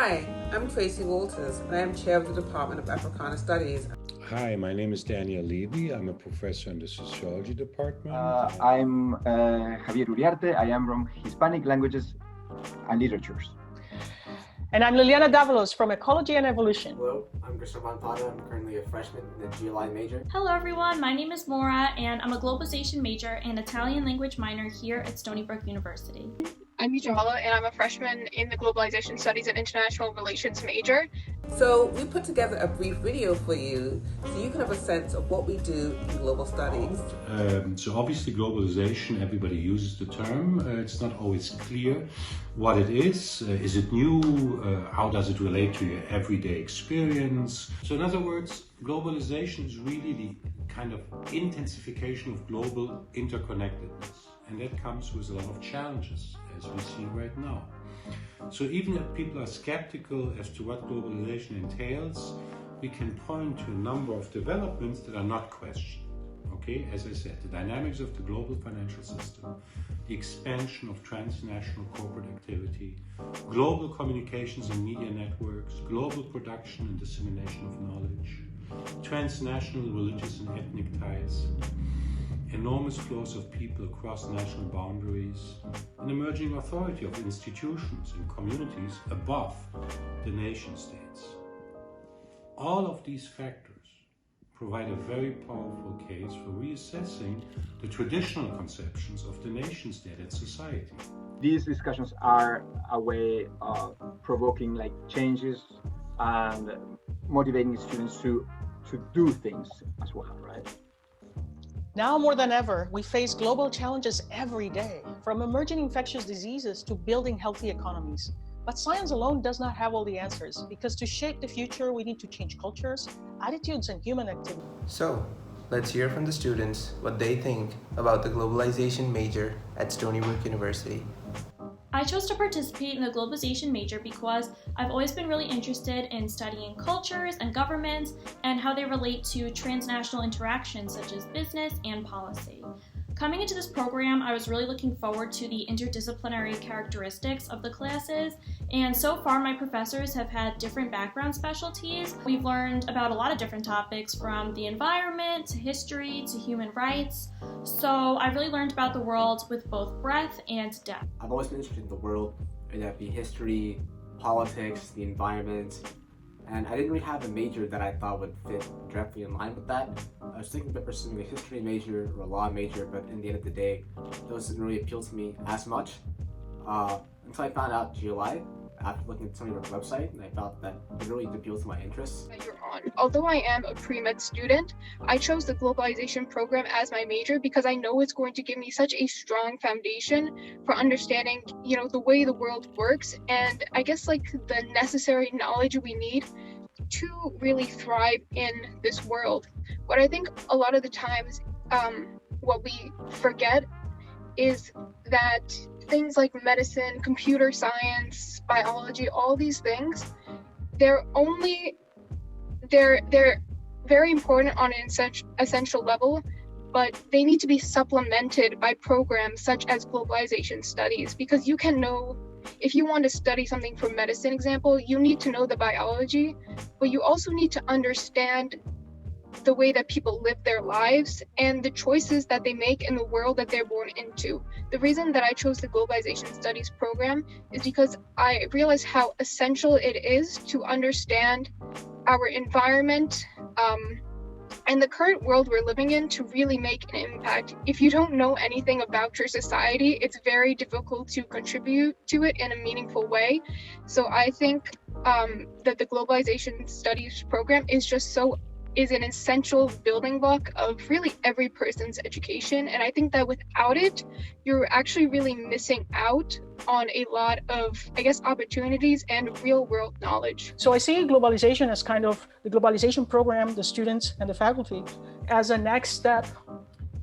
Hi, I'm Tracy Walters, and I am chair of the Department of Africana Studies. Hi, my name is Daniel Levy. I'm a professor in the sociology department. I'm Javier Uriarte. I am from Hispanic Languages and Literatures. And I'm Liliana Davalos from Ecology and Evolution. Hello, I'm Gustavo Montada. I'm currently a freshman in the GLI major. Hello everyone, my name is Maura and I'm a Globalization major and Italian language minor here at Stony Brook University. I'm Ujala and I'm a freshman in the Globalization Studies and International Relations major. So we put together a brief video for you so you can have a sense of what we do in global studies. So obviously globalization, everybody uses the term. It's not always clear what it is. Is it new? How does it relate to your everyday experience? So in other words, globalization is really the kind of intensification of global interconnectedness. And that comes with a lot of challenges, as we see right now. So even if people are skeptical as to what globalization entails, we can point to a number of developments that are not questioned. Okay, as I said, the dynamics of the global financial system, the expansion of transnational corporate activity, global communications and media networks, global production and dissemination of knowledge, transnational religious and ethnic ties, enormous flows of people across national boundaries, an emerging authority of institutions and communities above the nation states. All of these factors provide a very powerful case for reassessing the traditional conceptions of the nation state and society. These discussions are a way of provoking changes and motivating students to do things as well, right? Now more than ever, we face global challenges every day, from emerging infectious diseases to building healthy economies. But science alone does not have all the answers, because to shape the future, we need to change cultures, attitudes, and human activity. So, let's hear from the students what they think about the globalization major at Stony Brook University. I chose to participate in the Globalization major because I've always been really interested in studying cultures and governments and how they relate to transnational interactions such as business and policy. Coming into this program, I was really looking forward to the interdisciplinary characteristics of the classes, and so far my professors have had different background specialties. We've learned about a lot of different topics, from the environment to history to human rights, so I really learned about the world with both breadth and depth. I've always been interested in the world, whether that be history, politics, the environment, and I didn't really have a major that I thought would fit directly in line with that. I was thinking about pursuing a history major or a law major, but in the end of the day, those didn't really appeal to me as much until I found out GLI after looking at Stony Brook's website, and I felt that it really appealed to my interests. Although I am a pre-med student, I chose the globalization program as my major because I know it's going to give me such a strong foundation for understanding, the way the world works, and I guess the necessary knowledge we need to really thrive in this world. What I think a lot of the times, what we forget is that things like medicine, computer science, biology, all these things, they're very important on an essential level, but they need to be supplemented by programs such as Globalization Studies, because you can know, if you want to study something for medicine example, you need to know the biology, but you also need to understand the way that people live their lives and the choices that they make in the world that they're born into. The reason that I chose the Globalization Studies program is because I realized how essential it is to understand our environment and the current world we're living in to really make an impact. If you don't know anything about your society, it's very difficult to contribute to it in a meaningful way. So I think that the Globalization Studies program is an essential building block of really every person's education. And I think that without it, you're actually really missing out on a lot of, opportunities and real world knowledge. So I see globalization as kind of the globalization program, the students and the faculty, as a next step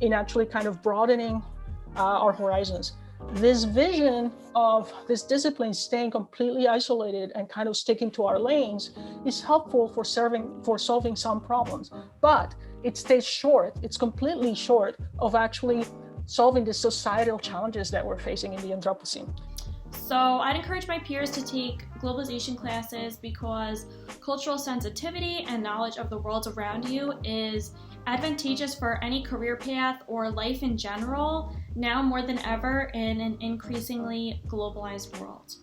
in actually kind of broadening our horizons. This vision of this discipline staying completely isolated and kind of sticking to our lanes is helpful for solving some problems, but it stays short. It's completely short of actually solving the societal challenges that we're facing in the Anthropocene. So I'd encourage my peers to take globalization classes because cultural sensitivity and knowledge of the world around you is advantageous for any career path or life in general, now more than ever in an increasingly globalized world.